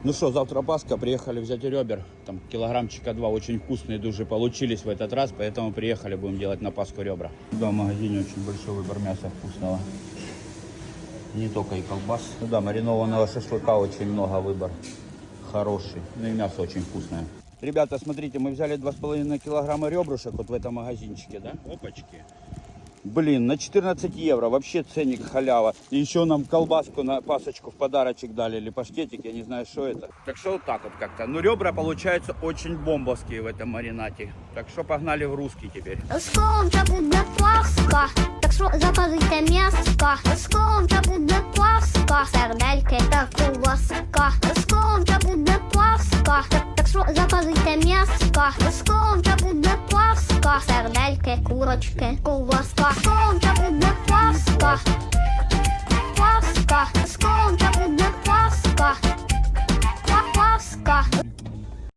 Ну что, завтра Пасха, приехали взять ребер. Там килограммчика 2, очень вкусные души получились в этот раз, поэтому приехали, будем делать на Пасху ребра. Да, в магазине очень большой выбор мяса вкусного. Не только и колбас. Ну да, маринованного шашлыка очень много выбор. Хороший. Ну и мясо очень вкусное. Ребята, смотрите, мы взяли 2,5 килограмма ребрышек вот в этом магазинчике, да? Опачки. Блин, на 14 евро, вообще ценник халява. И еще нам колбаску на пасочку в подарочек дали, или паштетик, я не знаю, что это. Так что вот так вот как-то. Ну, ребра получаются очень бомбовские в этом маринате. Так что погнали в русский теперь. Скоро вже буде Пасха, так що запалите м'яска. Скоро вже буде Пасха, сердельки та ковбаска. Скоро вже буде Пасха, так що запалите м'яска. Скоро вже буде Пасха, сердельки, курочки, ковбаска. Скоро вже буде Пасха, Пасха. Скоро вже буде Пасха, Пасха.